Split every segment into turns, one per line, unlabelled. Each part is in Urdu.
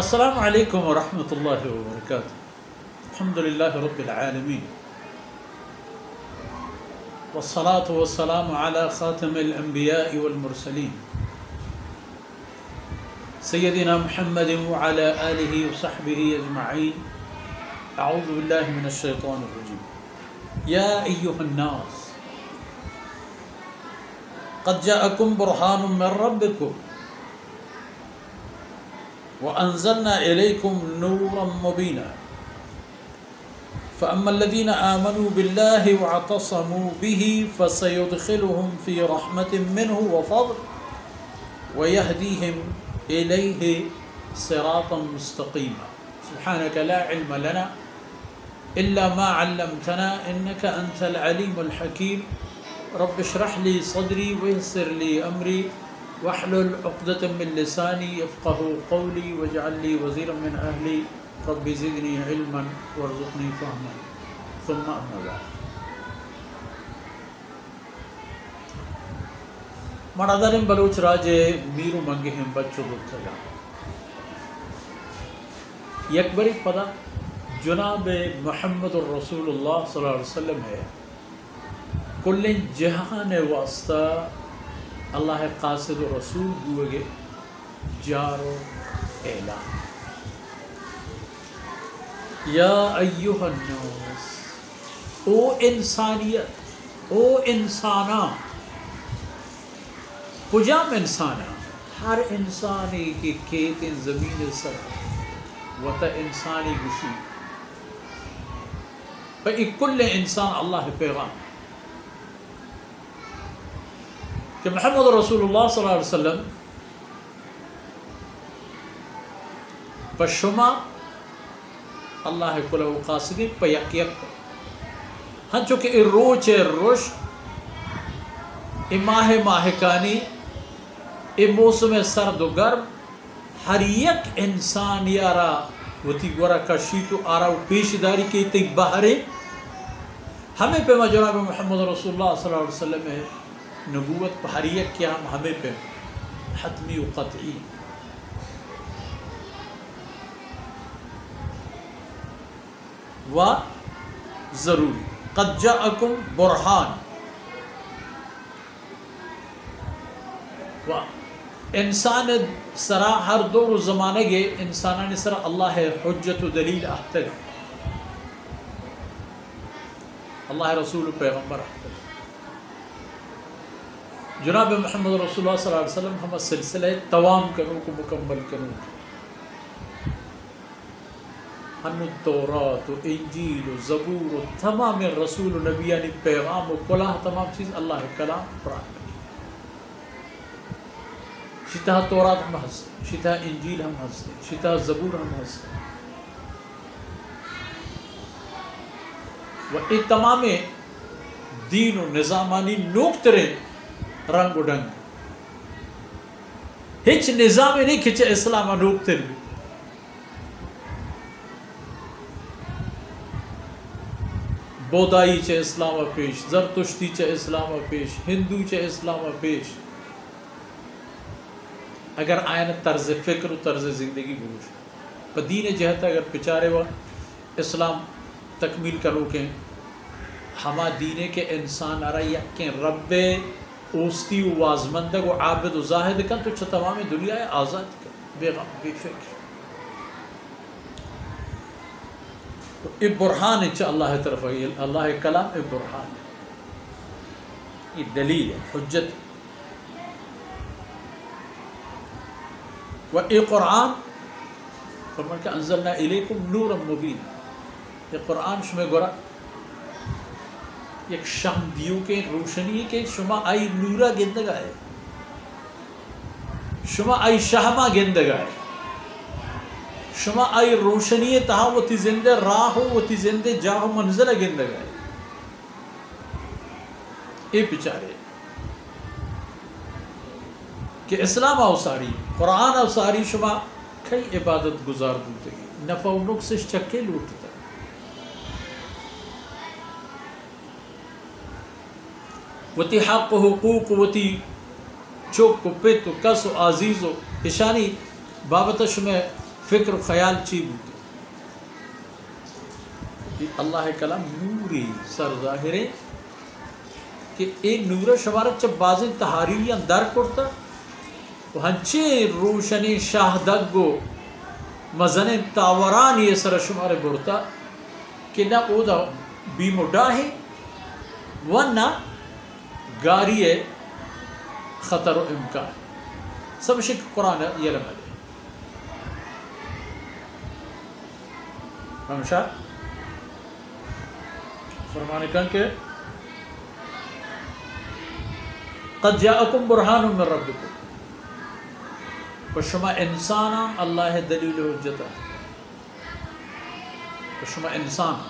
السلام علیکم ورحمۃ اللہ وبرکاتہ. الحمد للہ رب العالمین والصلاة والسلام على خاتم الانبیاء والمرسلین سیدنا محمد وعلى آلہ وصحبہ اجمعین. اعوذ باللہ من الشیطان الرجیم. یا ایہا الناس قد جاءکم برہان من ربکم وأنزلنا إليكم نورا مبينا فأما الذين آمنوا بالله واعتصموا به فسيدخلهم في رحمة منه وفضل ويهديهم إليه صراطا مستقيما. سبحانك لا علم لنا إلا ما علمتنا إنك أنت العليم الحكيم. رب اشرح لي صدري ويسر لي أمري واحلل عقدة من لساني يفقهوا قولي واجعل لي وزيرا من أهلي رب زدني علما وارزقني فهما. ثم أما بعد. مناظرم بلوچ راجے میرو منگے ہم بچوں بچگا یک بری پدا جناب محمد الرسول اللہ صلی اللہ علیہ وسلم ہے کل جہان واسطہ اللہ قاصد و رسول دوگے جارو اعلان. یا ایہا الناس، او انسانیت، او انسانا، کجام انسانا؟ ہر انسانی کی کیتن زمین سر وتا انسانی گشی بھئی کل انسان اللہ پیغام کہ محمد رسول اللہ صلی اللہ علیہ وسلم پشما اللہ کلو قاصدی پیک یک ہن چونکہ روچ روش ماہ ماہکانی موسم سرد و گرم ہر یک انسان یارا وتی گورا کشیتو آرا و پیشداری کی تی بہرے ہمیں پہ جناب محمد رسول اللہ صلی اللہ علیہ وسلم ہے نبوت بحریت کیا ہمیں پہ حتمی و قطعی. و ضروری. قد جاءکم برہان. و انسان سرا ہر دور و زمانہ گے انسانان سرا اللہ حجت و دلیل احتل اللہ رسول و پیغمبر احتل. جناب محمد رسول اللہ صلی اللہ علیہ وسلم ہم سلسلہ توام کروں کو مکمل کروں ہم تورات و انجیل و زبور و تمام رسول و نبیانی پیغام و کلاہ تمام چیز اللہ کلام قرآن میں. شتہ تورات ہم ہستے، شتہ انجیل ہم ہستے، شتہ زبور ہم ہستے و یہ تمام دین و نظامانی نوکترے رنگ و ڈنگ ہچ نظام نہیں کھچے اسلام روکتے بھی. بودائی چے اسلام پیش، زرتشتی چے اسلام پیش، ہندو چے اسلام پیش. اگر آئین طرز فکر و طرز زندگی گوش پا دین جہتا اگر پچارے وہ اسلام تکمیل کرو کہ ہما دینے کے انسان آرہا یکیں رب اوستی و وازمندگ و عابد و زاہد کن تو تمام دنیا آزاد کن بے غم بے فکر. یہ برہان ہے اللہ طرف اللہ کلام یہ برہان ہے، یہ دلیل ہے، حجت. و یہ قرآن فرمان کہ انزلنا الیکم نورا مبینا. یہ قرآن شما گورا ایک شام دیو کے روشنی کے شما آئی نورا گندگا ہے، شما آئی شہما گندگا ہے، شما آئی روشنی تہا وہ تی زندے راہ ہو وہ تی زندے جاہ منزل گندگا ہے. اے پچارے کہ اسلام اوساری قرآن اوساری شما کئی عبادت گزار بولتے گی نفع و نقص چکے لوٹتا وتی حق و حقوق وتی چوک و پت و کس و عزیز و اشانی بابتش میں فکر و خیال چی بود اللہ کلام نوری سر ظاہرے کہ اے نور شمارت چب بازی تحریریاں در کرتا و ہنچے روشنی شاہدگ گو مزن تاوران یہ سر شمار برتا کہ نہ او دا بیم و ڈاہی ورنہ گاری خطر و امکان سب شک قرآن یہ لمحے ہمشہ فرمانے کن کہ قد جاءکم برہان من ربکم پشما انسانا اللہ دلیل حجت پشما انسان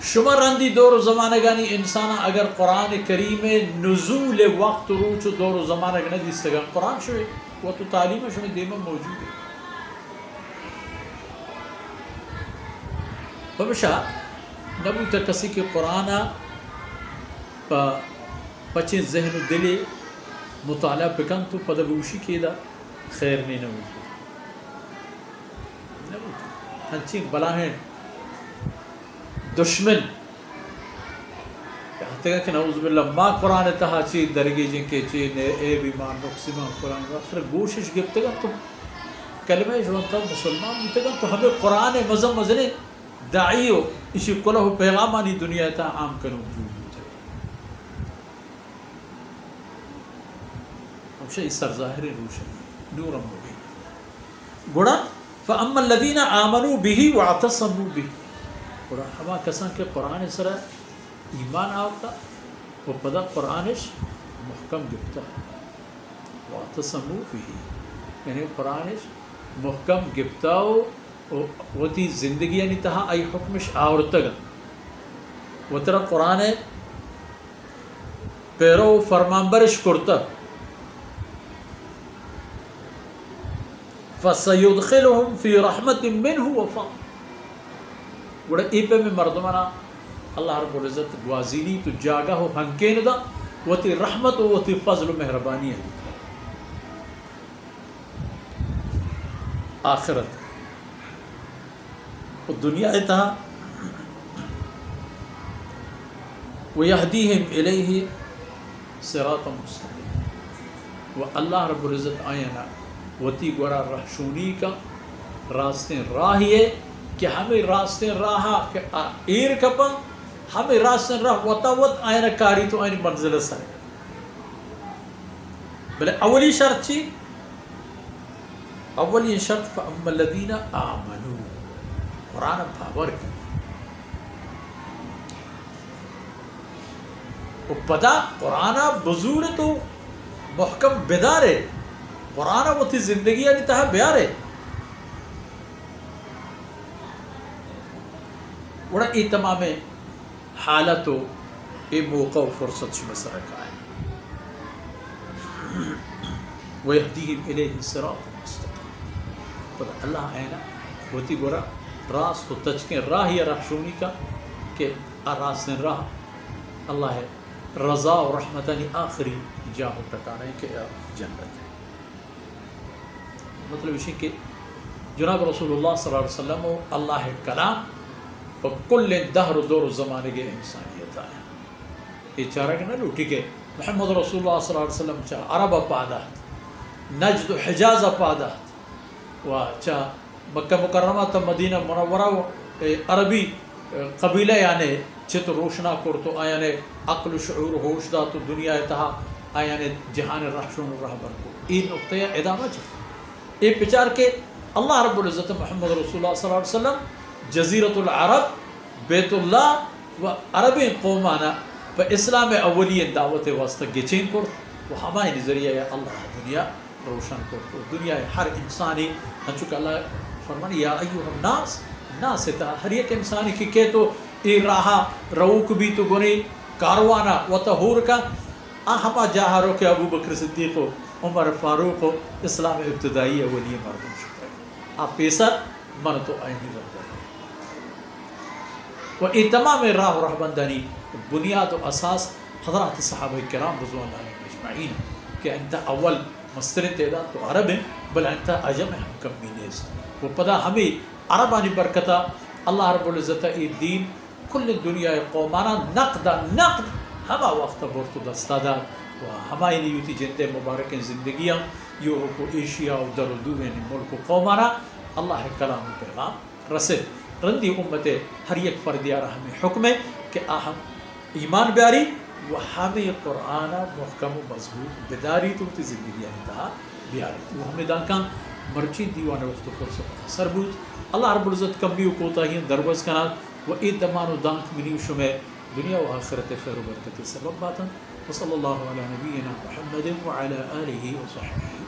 شما رندی دور و زمانہ گانی انسانا اگر قرآن کریم نزول وقت روچ دور و زمانہ گنا دیستگا قرآن شوئے وہ تو تعلیم شوئے دیمہ موجود ہے بمشا نبو تکسی کے قرآن پچے ذہن و دل مطالعہ بکن تو پدبوشی کی دا خیر نہیں نبو ہنچی بلاہیں دشمن کہتے ہیں کہ نعوذ باللہ ما قرآن تہا چی درگی جن کے چی اے بیمان نقسیمان قرآن آخر گوشش گفتے گا تو کلمہ جوانتا مسلمان گفتے گا تو ہمیں قرآن مزم مزنے داعیو اسی کلہ پیغامانی دنیا تا عام کنو وجود ہے ہمشہ اس سر ظاہر روشن نورم مبین گوڑا فَأَمَّا الَّذِينَ آمَنُوا بِهِ وَاعْتَصَمُوا بِهِ گوڑا ہما کسان کے قرآن سر ایمان آوتا وہ پدا قرآنش محکم گفتا وَاعْتَصَمُوا بِهِ یعنی قرآنش محکم گفتاو وہ تی زندگی یعنی تہا ای حکمش آورتگا وہ ترہ قرآن پیرو فرمانبرش کرتا فَسَيُدْخِلُهُمْ فِي رَحْمَةٍ مِّنْهُ وَفَضْلٍ گوڑا ای پہ میں مردمانا اللہ رب العزت گوازینی تو جاگا ہو ہنکین دا وہ تی رحمت و تی فضل و مہربانی ہے آخرت دنیا اتہا وَيَهْدِيهِمْ إِلَيْهِ صِرَاطًا مُسْتَقِيمًا وہ اللہ رب العزت آئینا وتی گورا رہشونی کا راستے راہی ہے کہ ہمیں راستے راہا کہ ایر کپا ہمیں راستے راہ وطا وط آئینا کاری تو آئینی منزل سر بلے اولی شرط چی اولی شرط فَأَمَّا الَّذِينَ آمَنُوا قرآن باور کی وہ پدا قرآن بزور تو محکم بیدارے قرآن وہ تھی زندگی یعنی تہا بیارے وڑا ای تمام حالتو ای موقع و فرصت شما سرکا ہے وَيَهْدِيهِمْ إِلَيْهِ صِرَاطًا مُسْتَقِيمًا پدا اللہ ہے نا وہ تھی گورا راست کو تجکیں راہ یا رہشونی کا کہ راست راہ اللہ ہے رضا و رحمتانی آخری جاہو ٹکانے کے جنت ہے مطلب اسی کہ جناب رسول اللہ صلی اللہ علیہ وسلم و اللہ کلام و کل دہر دور زمانے کے انسانیت آیا یہ چارہ کہ نہ لوٹی کہ محمد رسول اللہ صلی اللہ علیہ وسلم چاہ عرب پادات نجد و حجاز پادات و چاہ مکہ مکرمہ تا مدینہ منورہ عربی قبیلہ یعنی چھت روشنا کرتو آیانے عقل و شعور ہوش دا تو دنیا اتہا آیانے جہان رحشون و رہبر کو این نقطہ ادامہ چھت یہ پچار کے اللہ رب العزت محمد رسول اللہ صلی اللہ علیہ وسلم جزیرت العرب بیت اللہ و عربی قومانا پا اسلام اولی دعوت واسطہ گچین کرت و ہمائی ذریعہ اللہ دنیا روشن کرتو دنیا ہر انسانی ہنچک اللہ فرمانی یا ایوہ الناس ناس تا ہر ایک انسانی کی کہ تو ای راہا روک بھی تو گنی کاروانا و تہور کا ہما جاہا رو کہ ابو بکر صدیق و عمر فاروق و اسلام ابتدائی اولی مردم شکر آپ پیسر من تو آئینی رکھ رہے و ای تمام راہ و رہبندانی بنیاد و اساس حضرات صحابہ کرام رضوان اللہ علیہ مجمعین کہ انتا اول مسترین تعداد تو عرب ہیں بل انت عجم ہم کمی نیست وہ پدا ہمیں عربانی برکتا اللہ رب العزت ای دین کل دنیا قومانا نقد ہما وقت برتو دستادا و ہمائی نیوتی جنتے مبارک زندگیاں یورپ و ایشیا و در و دوین ملک و قومانا اللہ کلام و پیغام رسد رندی امت ہر یک فردیارہ ہمیں حکم ہے کہ اہم ایمان بیاری و ہمیں قرآن محکم و مضبوط بداری تو تی زندگی انتہا بیاری تو ہمیں دانکان مرچی دیوان وقت فرصت اثر بود اللہ رب العزت کمی و کوتاہین دروز کنات و اید دمان و دانک منی و شمع دنیا و آخرت خیر و برکت سبب باتا وصلی اللہ علی نبینا محمد وعلى آلہ و صحبہ